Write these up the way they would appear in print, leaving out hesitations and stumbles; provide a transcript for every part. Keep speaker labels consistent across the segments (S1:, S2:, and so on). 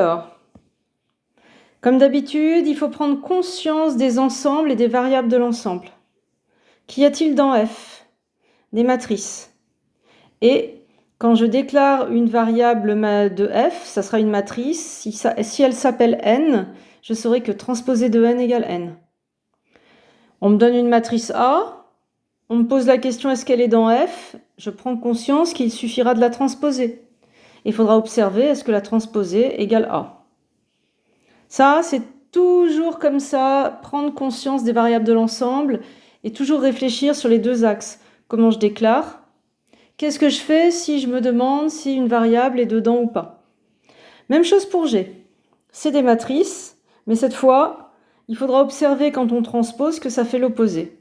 S1: Alors, comme d'habitude, il faut prendre conscience des ensembles et des variables de l'ensemble. Qu'y a-t-il dans F? Des matrices. Et quand je déclare une variable de F, ça sera une matrice. Si elle s'appelle n, je saurai que transposé de n égale n. On me donne une matrice A, on me pose la question est-ce qu'elle est dans F? Je prends conscience qu'il suffira de la transposer. Il faudra observer est-ce que la transposée égale A. Ça, c'est toujours comme ça, prendre conscience des variables de l'ensemble et toujours réfléchir sur les deux axes. Comment je déclare? Qu'est-ce que je fais si je me demande si une variable est dedans ou pas? Même chose pour G. C'est des matrices, mais cette fois, il faudra observer quand on transpose que ça fait l'opposé.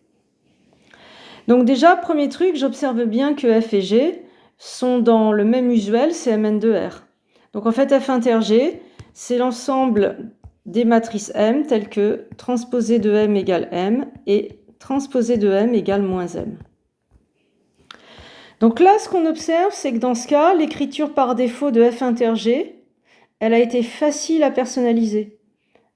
S1: Donc déjà, premier truc, j'observe bien que F et G sont dans le même usuel, c'est Mn de R. Donc en fait, F inter G, c'est l'ensemble des matrices M telles que transposé de M égale M et transposé de M égale moins M. Donc là, ce qu'on observe, c'est que dans ce cas, l'écriture par défaut de F inter G, elle a été facile à personnaliser.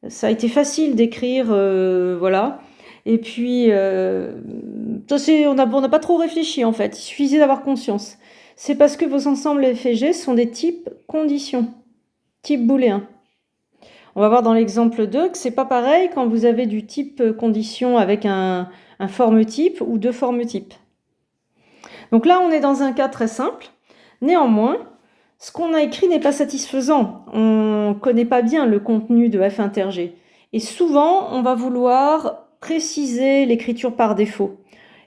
S1: Ça a été facile d'écrire, voilà. Et puis, on n'a pas trop réfléchi en fait, il suffisait d'avoir conscience. C'est parce que vos ensembles F et G sont des types conditions, type booléen. On va voir dans l'exemple 2 que c'est pas pareil quand vous avez du type condition avec un forme type ou deux formes types. Donc là, on est dans un cas très simple. Néanmoins, ce qu'on a écrit n'est pas satisfaisant. On ne connaît pas bien le contenu de F inter G. Et souvent, on va vouloir préciser l'écriture par défaut.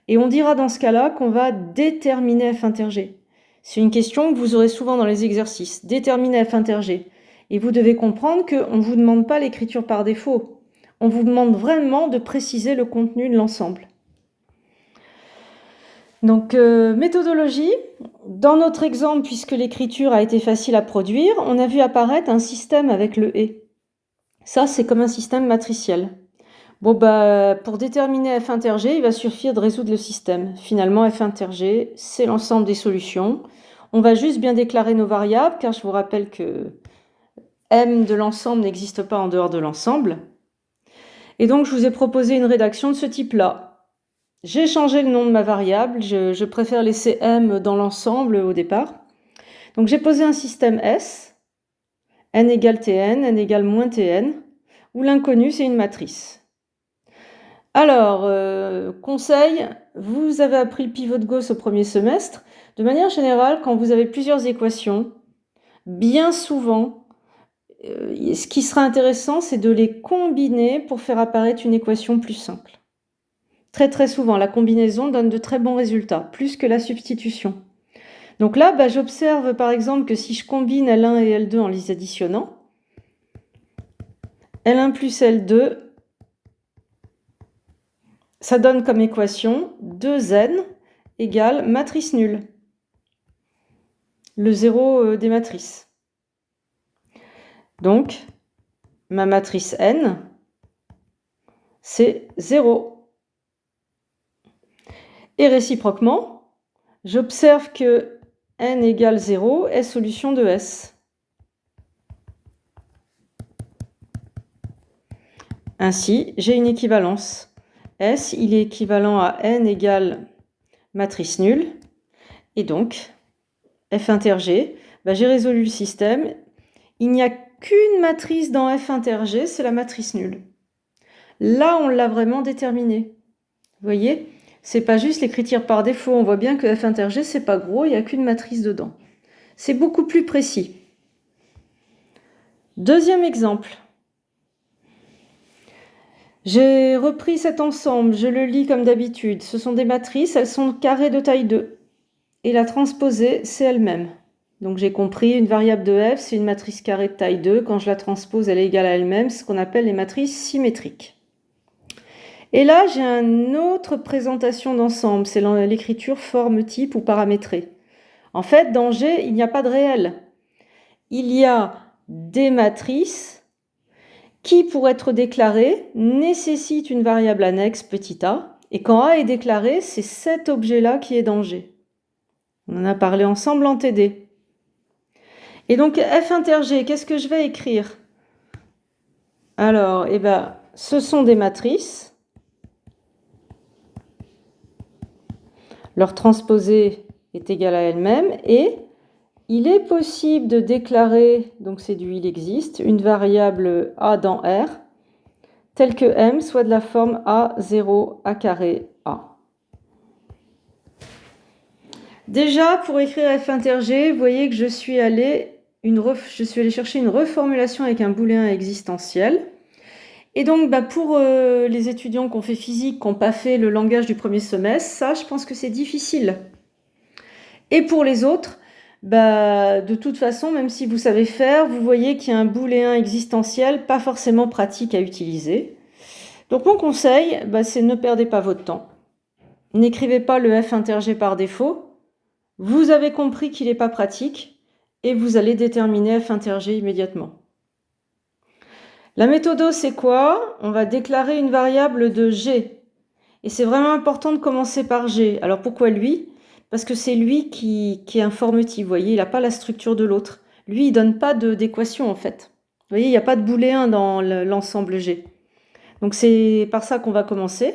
S1: Et on dira dans ce cas-là qu'on va déterminer F inter G. C'est une question que vous aurez souvent dans les exercices. Déterminer F inter G. Et vous devez comprendre qu'on ne vous demande pas l'écriture par défaut. On vous demande vraiment de préciser le contenu de l'ensemble. Donc, méthodologie. Dans notre exemple, puisque l'écriture a été facile à produire, on a vu apparaître un système avec le « et ». Ça, c'est comme un système matriciel. Bon, pour déterminer F inter G, il va suffire de résoudre le système. Finalement, F inter G, c'est l'ensemble des solutions. On va juste bien déclarer nos variables, car je vous rappelle que M de l'ensemble n'existe pas en dehors de l'ensemble. Et donc, je vous ai proposé une rédaction de ce type-là. J'ai changé le nom de ma variable, je préfère laisser M dans l'ensemble au départ. Donc, j'ai posé un système S, n égale Tn, n égale moins Tn, où l'inconnu, c'est une matrice. Alors, conseil, vous avez appris le pivot de Gauss au premier semestre. De manière générale, quand vous avez plusieurs équations, bien souvent, ce qui sera intéressant, c'est de les combiner pour faire apparaître une équation plus simple. Très très souvent, la combinaison donne de très bons résultats, plus que la substitution. Donc là, j'observe par exemple que si je combine L1 et L2 en les additionnant, L1 plus L2, ça donne comme équation 2n égale matrice nulle, le zéro des matrices. Donc, ma matrice n, c'est 0. Et réciproquement, j'observe que n égale 0 est solution de S. Ainsi, j'ai une équivalence. S, il est équivalent à n égale matrice nulle. Et donc, F inter G, j'ai résolu le système. Il n'y a qu'une matrice dans F inter G, c'est la matrice nulle. Là, on l'a vraiment déterminé. Vous voyez, c'est pas juste l'écriture par défaut. On voit bien que F inter G, c'est pas gros, il n'y a qu'une matrice dedans. C'est beaucoup plus précis. Deuxième exemple. J'ai repris cet ensemble, je le lis comme d'habitude. Ce sont des matrices, elles sont carrées de taille 2. Et la transposée, c'est elle-même. Donc j'ai compris, une variable de F, c'est une matrice carrée de taille 2. Quand je la transpose, elle est égale à elle-même, c'est ce qu'on appelle les matrices symétriques. Et là, j'ai une autre présentation d'ensemble, c'est l'écriture forme type ou paramétrée. En fait, dans G, il n'y a pas de réel. Il y a des matrices qui, pour être déclarées, nécessitent une variable annexe petit a. Et quand A est déclaré, c'est cet objet-là qui est dans G. On en a parlé ensemble en TD. Et donc f inter g, qu'est-ce que je vais écrire? Alors, ce sont des matrices. Leur transposée est égale à elle-même et il est possible de déclarer, donc c'est du il existe, une variable a dans R telle que m soit de la forme a0 a carré a. Déjà, pour écrire f inter g, vous voyez que je suis allée chercher une reformulation avec un booléen existentiel. Et donc, pour les étudiants qui ont fait physique, qui n'ont pas fait le langage du premier semestre, ça, je pense que c'est difficile. Et pour les autres, de toute façon, même si vous savez faire, vous voyez qu'il y a un booléen existentiel pas forcément pratique à utiliser. Donc mon conseil, c'est ne perdez pas votre temps. N'écrivez pas le f inter g par défaut. Vous avez compris qu'il n'est pas pratique et vous allez déterminer f inter g immédiatement. La méthode, c'est quoi? On va déclarer une variable de g. Et c'est vraiment important de commencer par g. Alors pourquoi lui? Parce que c'est lui qui est informatif. Vous voyez, il n'a pas la structure de l'autre. Lui, il ne donne pas d'équation en fait. Vous voyez, il n'y a pas de booléen dans l'ensemble g. Donc c'est par ça qu'on va commencer.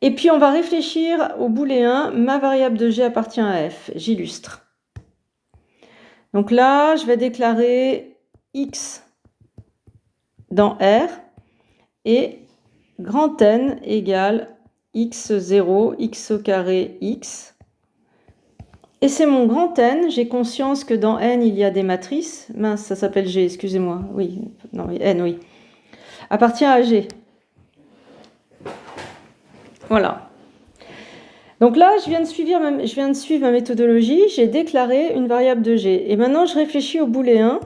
S1: Et puis on va réfléchir au booléen. Ma variable de g appartient à f. J'illustre. Donc là, je vais déclarer x dans R et grand N égale x0, x au carré, x. Et c'est mon grand N, j'ai conscience que dans N, il y a des matrices. Mince, ça s'appelle G, excusez-moi. Oui, non, N, oui. Appartient à G. Voilà. Donc là, je viens de suivre ma méthodologie, j'ai déclaré une variable de G. Et maintenant, je réfléchis au booléen.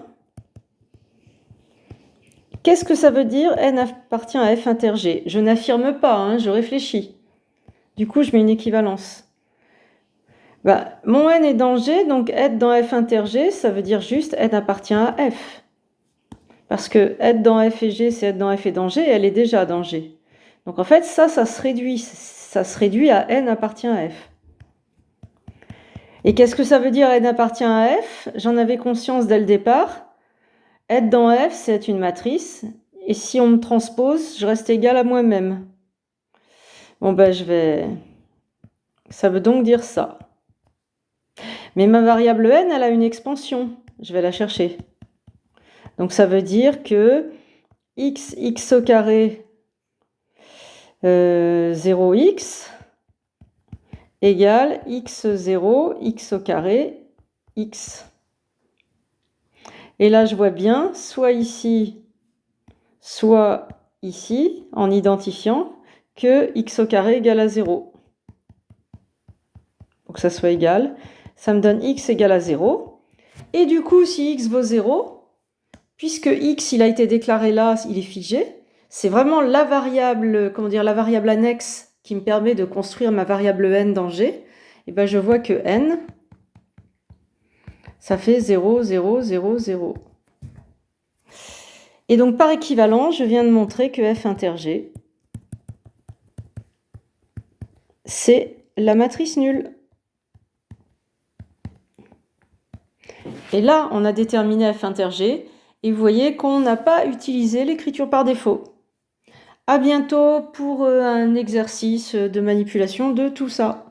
S1: Qu'est-ce que ça veut dire N appartient à f inter g? Je n'affirme pas, je réfléchis. Du coup, je mets une équivalence. Mon N est dans G, donc être dans f inter g, ça veut dire juste N appartient à f. Parce que être dans f et g, c'est être dans f et dans g, et elle est déjà dans g. Donc en fait, ça se réduit. Ça se réduit à N appartient à f. Et qu'est-ce que ça veut dire N appartient à f? J'en avais conscience dès le départ. Être dans F, c'est une matrice. Et si on me transpose, je reste égal à moi-même. Bon, ça veut donc dire ça. Mais ma variable N, elle a une expansion. Je vais la chercher. Donc ça veut dire que x au carré 0x égale x0, x au carré, x. Et là, je vois bien, soit ici, en identifiant que x au carré égale à 0. Pour que ça soit égal, ça me donne x égale à 0. Et du coup, si x vaut 0, puisque x, il a été déclaré là, il est figé, c'est vraiment la variable, la variable annexe qui me permet de construire ma variable n dans G. Et je vois que n, ça fait 0, 0, 0, 0. Et donc, par équivalence, je viens de montrer que f inter g, c'est la matrice nulle. Et là, on a déterminé f inter g, et vous voyez qu'on n'a pas utilisé l'écriture par défaut. À bientôt pour un exercice de manipulation de tout ça.